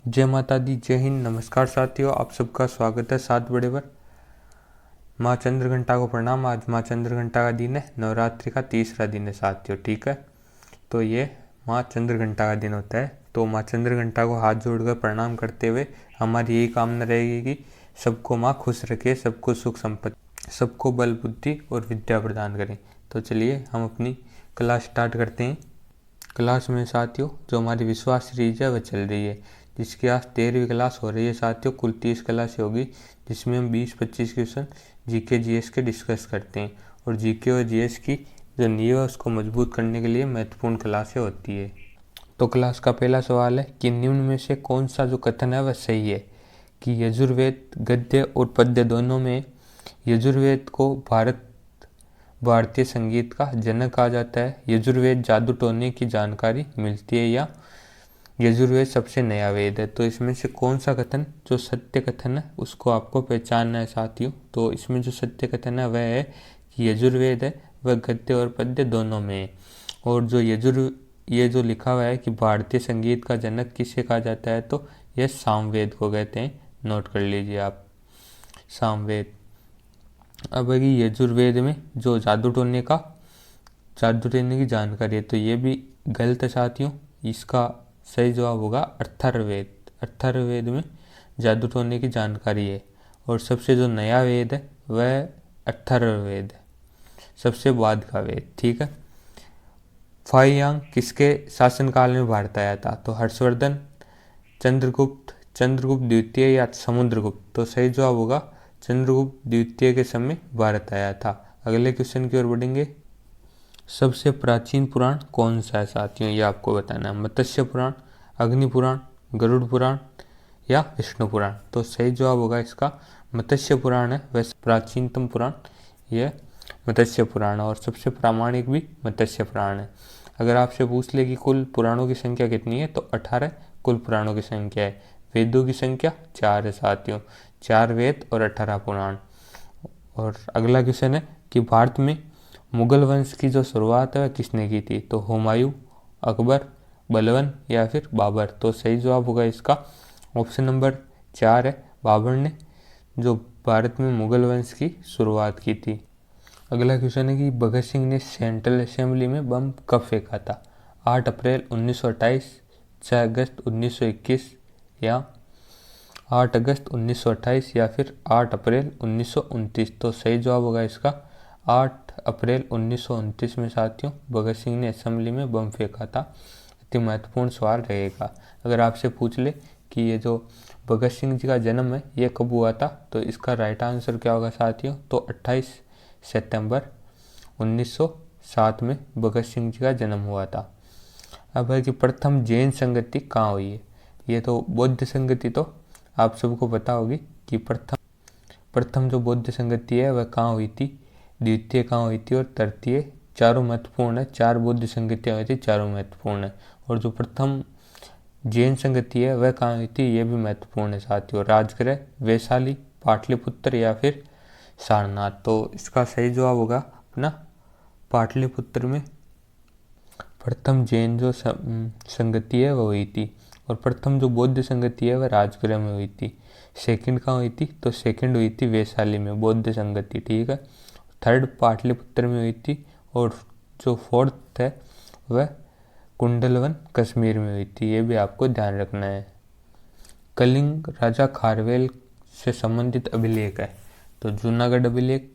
जय माता दी, जय हिंद। नमस्कार साथियों, आप सबका स्वागत है 7 बड़े पर। माँ चंद्रघंटा को प्रणाम। आज माँ चंद्रघंटा का दिन है, नवरात्रि का तीसरा दिन है साथियों। ठीक है, तो ये माँ चंद्रघंटा का दिन होता है। तो माँ चंद्रघंटा को हाथ जोड़कर प्रणाम करते हुए हमारी यही कामना रहेगी कि सबको माँ खुश रखे, सबको सुख संपत्ति, सबको बल बुद्धि और विद्या प्रदान करें। तो चलिए हम अपनी क्लास स्टार्ट करते हैं। क्लास में साथियों जो हमारी विश्वास सीरीज है वह चल रही है, जिसकी आज 13वीं क्लास हो रही है साथियों। कुल 30 क्लास होगी, जिसमें हम 20-25 क्वेश्चन जीके जीएस के डिस्कस करते हैं। और जीके और जीएस की जो नींव है उसको मजबूत करने के लिए महत्वपूर्ण क्लासें होती है। तो क्लास का पहला सवाल है कि निम्न में से कौन सा जो कथन है वह सही है कि यजुर्वेद गद्य और पद्य दोनों में यजुर्वेद को भारतीय संगीत का जनक कहा जाता है, यजुर्वेद जादू टोने की जानकारी मिलती है, या यजुर्वेद सबसे नया वेद है। तो इसमें से कौन सा कथन जो सत्य कथन है उसको आपको पहचानना है साथियों। तो इसमें जो सत्य कथन है वह है कि यजुर्वेद है वह गद्य और पद्य दोनों में है। और जो ये जो लिखा हुआ है कि भारतीय संगीत का जनक किसे कहा जाता है, तो यह सामवेद को कहते हैं। नोट कर लीजिए आप, सामवेद। अब है कि यजुर्वेद में जो जादू टोने की जानकारी है, तो ये भी गलत है साथियों। इसका सही जवाब होगा अथर्ववेद। अथर्ववेद में जादू टोने की जानकारी है। और सबसे जो नया वेद है वह अथर्ववेद है, सबसे बाद का वेद। ठीक है। फाइयांग किसके शासनकाल में भारत आया था, तो हर्षवर्धन, चंद्रगुप्त द्वितीय या समुद्रगुप्त। तो सही जवाब होगा चंद्रगुप्त द्वितीय के समय भारत आया था। अगले क्वेश्चन की ओर बढ़ेंगे। सबसे प्राचीन पुराण कौन सा है साथियों, ये आपको बताना है। मत्स्य पुराण, अग्नि पुराण, गरुड़ पुराण या विष्णु पुराण। तो सही जवाब होगा इसका मत्स्य पुराण है, वैसे प्राचीनतम पुराण यह मत्स्य पुराण है और सबसे प्रामाणिक भी मत्स्य पुराण है। अगर आपसे पूछ ले कि कुल पुराणों की संख्या कितनी है, तो 18 कुल पुराणों की संख्या है। वेदों की संख्या 4 है साथियों, 4 वेद और 18 पुराण। और अगला क्वेश्चन है कि भारत में मुगल वंश की जो शुरुआत है वह किसने की थी, तो हुमायूं, अकबर, बलवन या फिर बाबर। तो सही जवाब होगा इसका ऑप्शन नंबर 4 है, बाबर ने जो भारत में मुगल वंश की शुरुआत की थी। अगला क्वेश्चन है कि भगत सिंह ने सेंट्रल असेंबली में बम कब फेंका था, 8 अप्रैल 1928, 6 अगस्त 1921 या 8 अगस्त 1928 या फिर 8 अप्रैल 1929। तो सही जवाब होगा इसका 8 अप्रैल 1929 में साथियों भगत सिंह ने असेंबली में बम फेंका था। अति महत्वपूर्ण सवाल रहेगा। अगर आपसे पूछ ले कि ये जो भगत सिंह जी का जन्म है ये कब हुआ था, तो इसका राइट आंसर क्या होगा साथियों, तो 28 सितंबर 1907 में भगत सिंह जी का जन्म हुआ था। अब है कि प्रथम जैन संगति कहाँ हुई है, ये तो बौद्ध संगति तो आप सबको पता होगी कि प्रथम जो बौद्ध संगति है वह कहाँ हुई थी, द्वितीय कहाँ हुई थी और तृतीय। चारों महत्वपूर्ण है, 4 बौद्ध संगतियाँ हुई थी, चारों महत्वपूर्ण है। और जो प्रथम जैन संगति है वह कहाँ हुई थी, ये भी महत्वपूर्ण है साथियों। राजगृह, वैशाली, पाटलिपुत्र या फिर सारनाथ। तो इसका सही जवाब होगा अपना पाटलिपुत्र में प्रथम जैन जो संगति है वह हुई थी। और प्रथम जो बौद्ध संगति है वह राजगृह में हुई थी। सेकंड कहाँ हुई थी, तो सेकंड हुई थी वैशाली में बौद्ध संगति। ठीक है। थर्ड पाटलिपुत्र में हुई थी और जो फोर्थ है वह कुंडलवन कश्मीर में हुई थी। ये भी आपको ध्यान रखना है। कलिंग राजा खारवेल से संबंधित अभिलेख है, तो जूनागढ़ अभिलेख,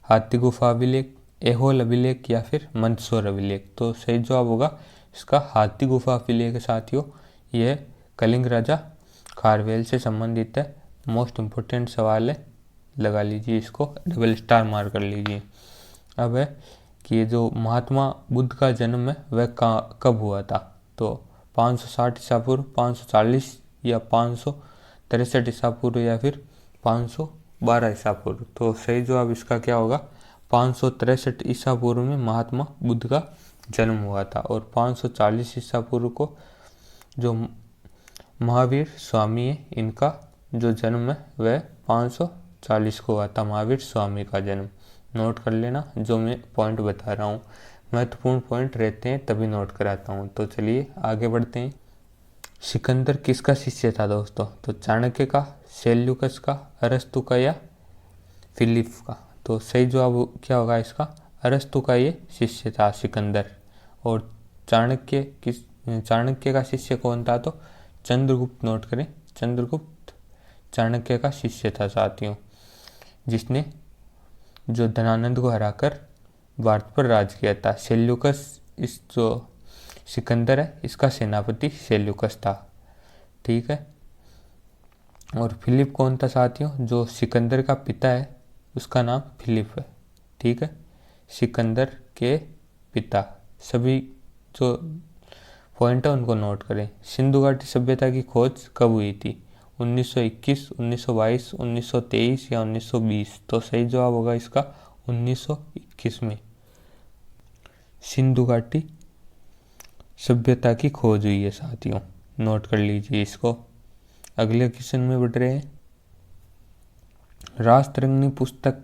हाथी गुफा अभिलेख, ऐहोल अभिलेख या फिर मंदसौर अभिलेख। तो सही जवाब होगा इसका हाथी गुफा अभिलेख है साथियों। यह कलिंग राजा खारवेल से संबंधित है। मोस्ट इम्पोर्टेंट सवाल है, लगा लीजिए इसको, डबल स्टार मार कर लीजिए। अब है कि ये जो महात्मा बुद्ध का जन्म है वह कब हुआ था, तो 560 ईसा पूर्व, 540 या 563 ईसा पूर्व या फिर 512 ईसा पूर्व। तो सही जवाब इसका क्या होगा, 563 ईसा पूर्व में महात्मा बुद्ध का जन्म हुआ था। और 540 ईसा पूर्व को जो महावीर स्वामी है इनका जो जन्म है वह 540 को हुआ था, महावीर स्वामी का जन्म। नोट कर लेना, जो मैं पॉइंट बता रहा हूँ महत्वपूर्ण पॉइंट रहते हैं तभी नोट कराता हूँ। तो चलिए आगे बढ़ते हैं। सिकंदर किसका शिष्य था दोस्तों? तो चाणक्य का, सेल्यूकस का, अरस्तु का या फिलिप का? तो सही जवाब क्या होगा इसका? अरस्तु का ये शिष्य था सिकंदर। और चाणक्य का शिष्य कौन था? तो चंद्रगुप्त। नोट करें, चंद्रगुप्त चाणक्य का शिष्य था साथियों, जिसने जो धनानंद को हराकर भारत पर राज किया था। सेल्यूकस, इस जो सिकंदर है इसका सेनापति सेल्यूकस था, ठीक है। और फिलिप कौन था साथियों? जो सिकंदर का पिता है उसका नाम फिलिप है, ठीक है। सिकंदर के पिता। सभी जो पॉइंट है उनको नोट करें। सिंधु घाटी सभ्यता की खोज कब हुई थी? 1921, 1922, 1923 या 1920? तो सही जवाब होगा इसका 1921 में सिंधु घाटी सभ्यता की खोज हुई है साथियों, नोट कर लीजिए इसको। अगले क्वेश्चन में बढ़ रहे हैं। राजतरंगिणी पुस्तक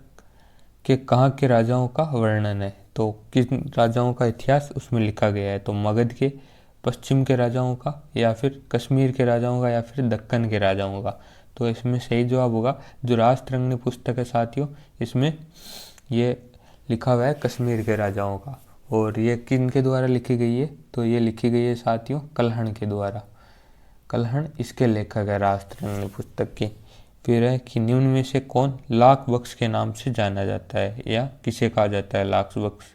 के कहाँ के राजाओं का वर्णन है? तो किस राजाओं का इतिहास उसमें लिखा गया है? तो मगध के, पश्चिम के राजाओं का, या फिर कश्मीर के राजाओं का, या फिर दक्कन के राजाओं का? तो इसमें सही जवाब होगा जो राजतरंगिणी पुस्तक है साथियों, इसमें ये लिखा हुआ है कश्मीर के राजाओं का। और ये किन के द्वारा लिखी गई है? तो ये लिखी गई है साथियों कल्हण के द्वारा। कल्हण इसके लेखक है राजतरंगिणी पुस्तक की। फिर है कि निम्न में से कौन लाख बख्श के नाम से जाना जाता है, या किसे कहा जाता है लाख बख्श?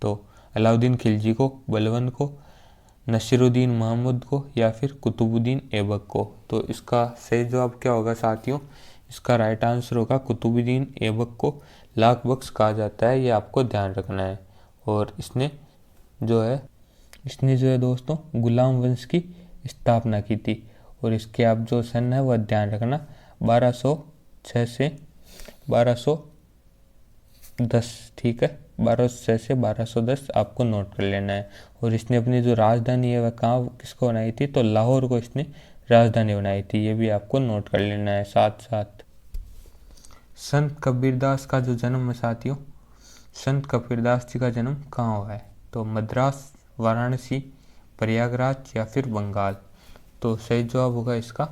तो अलाउद्दीन खिलजी को, बलबन को, नसीरुद्दीन महमूद को, या फिर कुतुबुद्दीन ऐबक को? तो इसका सही जवाब क्या होगा साथियों? इसका राइट आंसर होगा कुतुबुद्दीन ऐबक को लाख बख्श कहा जाता है, ये आपको ध्यान रखना है। और इसने जो है दोस्तों गुलाम वंश की स्थापना की थी। और इसके आप जो सन है वह ध्यान रखना 1206 से 1210, ठीक है। 1206 से 1210 आपको नोट कर लेना है। और इसने अपनी जो राजधानी है वह कहाँ किसको बनाई थी? तो लाहौर को इसने राजधानी बनाई थी, ये भी आपको नोट कर लेना है साथ साथ। संत कबीरदास का जो जन्म है साथियों, संत कबीरदास जी का जन्म कहाँ हुआ है? तो मद्रास, वाराणसी, प्रयागराज या फिर बंगाल? तो सही जवाब होगा इसका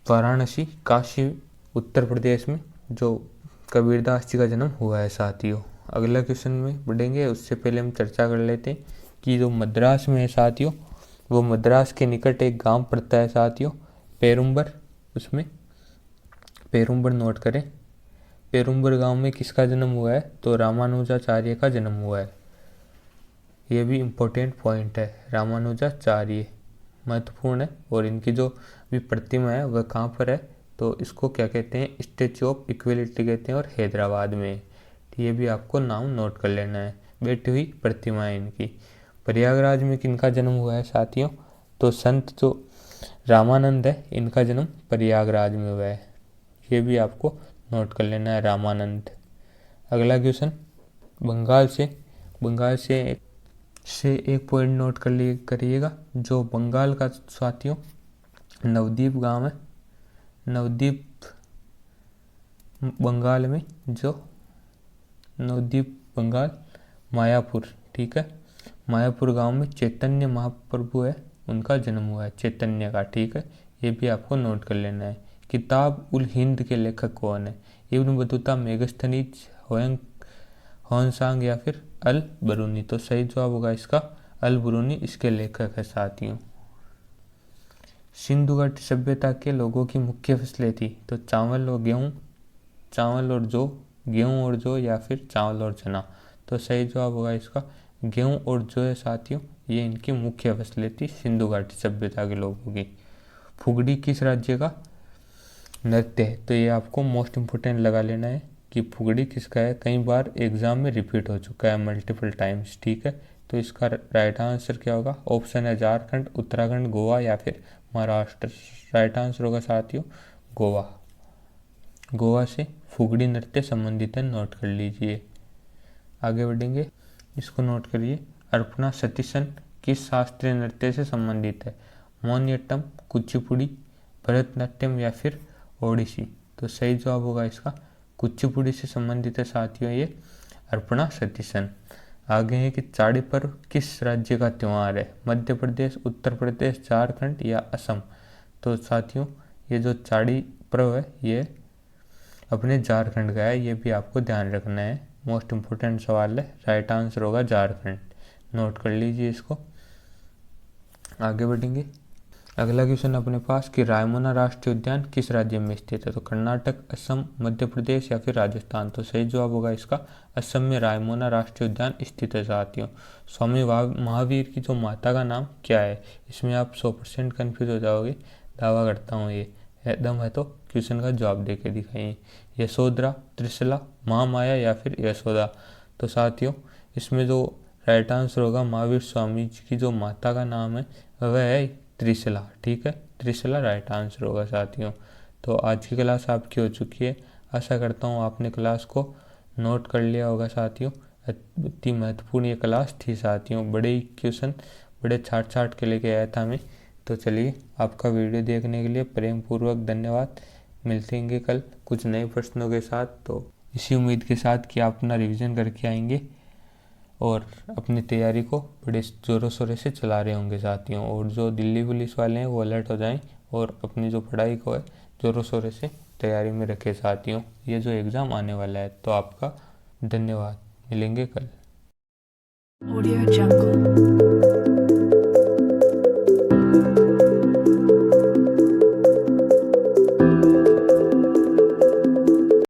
वाराणसी, काशी, उत्तर प्रदेश में जो कबीरदास जी का जन्म हुआ है साथियों। अगला क्वेश्चन में बढ़ेंगे, उससे पहले हम चर्चा कर लेते हैं कि जो मद्रास में है साथियों, वो मद्रास के निकट एक गांव पड़ता है साथियों पेरुम्बर। उसमें पेरुम्बर नोट करें। पेरुम्बर गांव में किसका जन्म हुआ है? तो रामानुजाचार्य का जन्म हुआ है। ये भी इम्पोर्टेंट पॉइंट है, रामानुजाचार्य महत्वपूर्ण है। और इनकी जो भी प्रतिमा है वह कहाँ पर है? तो इसको क्या कहते हैं? स्टैच्यू ऑफ इक्वलिटी कहते हैं, और हैदराबाद में। ये भी आपको नाम नोट कर लेना है, बैठी हुई प्रतिमा है इनकी। प्रयागराज में किनका जन्म हुआ है साथियों? तो संत जो रामानंद है इनका जन्म प्रयागराज में हुआ है, ये भी आपको नोट कर लेना है, रामानंद। अगला क्वेश्चन, बंगाल से एक पॉइंट नोट करिएगा। जो बंगाल का साथियों नवद्वीप गांव है, नवद्वीप बंगाल में जो नवद्वीप बंगाल मायापुर, ठीक है। मायापुर गांव में चैतन्य महाप्रभु है, उनका जन्म हुआ है, चैतन्य का, ठीक है। ये भी आपको नोट कर लेना है। किताब उल हिंद के लेखक कौन है? इब्न बतूता, मेगस्थनीज, होनसांग या फिर अल बरूनी? तो सही जवाब होगा इसका अल बरूनी, इसके लेखक है साथियों। सिंधु घाटी सभ्यता के लोगों की मुख्य फसलें थी, तो चावल और गेहूँ, गेहूँ और जौ या फिर चावल और चना? तो सही जवाब होगा इसका गेहूँ और जौ है साथियों, ये इनकी मुख्य फसलें थी सिंधु घाटी सभ्यता के लोगों की। फुगड़ी किस राज्य का नृत्य है? तो ये आपको मोस्ट इम्पोर्टेंट लगा लेना है कि फुगड़ी किसका है, कई बार एग्जाम में रिपीट हो चुका है, मल्टीपल टाइम्स, ठीक है। तो इसका राइट आंसर क्या होगा? ऑप्शन है झारखंड, उत्तराखंड, गोवा या फिर महाराष्ट्र। राइट आंसर होगा साथियों गोवा। गोवा से फुगड़ी नृत्य संबंधित है, नोट कर लीजिए। आगे बढ़ेंगे, इसको नोट करिए। अर्पणा सतीशन किस शास्त्रीय नृत्य से संबंधित है? मोहिनीअट्टम, कुचिपुड़ी, भरतनाट्यम या फिर ओडिसी? तो सही जवाब होगा इसका कुचिपुड़ी से संबंधित है साथियों ये अर्पणा सतीशन। आगे है कि चाड़ी पर्व किस राज्य का त्यौहार है, मध्य प्रदेश, उत्तर प्रदेश, झारखंड या असम। तो साथियों ये जो चाड़ी पर्व है ये अपने झारखंड का है, ये भी आपको ध्यान रखना है, मोस्ट इम्पोर्टेंट सवाल है। राइट आंसर होगा झारखंड, नोट कर लीजिए इसको। आगे बढ़ेंगे। अगला क्वेश्चन अपने पास कि रायमोना राष्ट्रीय उद्यान किस राज्य में स्थित है, तो कर्नाटक, असम, मध्य प्रदेश या फिर राजस्थान। तो सही जवाब होगा इसका असम में रायमोना राष्ट्रीय उद्यान स्थित है साथियों। स्वामी महावीर की जो माता का नाम क्या है, इसमें आप 100% कन्फ्यूज हो जाओगे, दावा करता हूँ ये एकदम है, तो क्वेश्चन का जवाब दे के दिखाइए। यशोधरा, त्रिशला, महामाया या फिर यशोदा। तो साथियों इसमें जो राइट आंसर होगा महावीर स्वामी जी की जो माता का नाम है वह है त्रिशला। ठीक है, त्रिशला राइट आंसर होगा साथियों। तो आज की क्लास आपकी हो चुकी है, आशा करता हूँ आपने क्लास को नोट कर लिया होगा साथियों। इतनी महत्वपूर्ण ये क्लास थी साथियों, बड़े ही क्वेश्चन बड़े छाट छाट के लेके आया था मैं। तो चलिए आपका वीडियो देखने के लिए प्रेम पूर्वक धन्यवाद। मिलते हैं कल कुछ नए प्रश्नों के साथ, तो इसी उम्मीद के साथ कि आप अपना रिवीजन करके आएंगे और अपनी तैयारी को बड़े ज़ोरों शोरों से चला रहे होंगे साथियों। और जो दिल्ली पुलिस वाले हैं वो अलर्ट हो जाएं और अपनी जो पढ़ाई को है ज़ोरों शोरों से तैयारी में रखें साथियों, ये जो एग्ज़ाम आने वाला है। तो आपका धन्यवाद, मिलेंगे कल। Audio Jungle।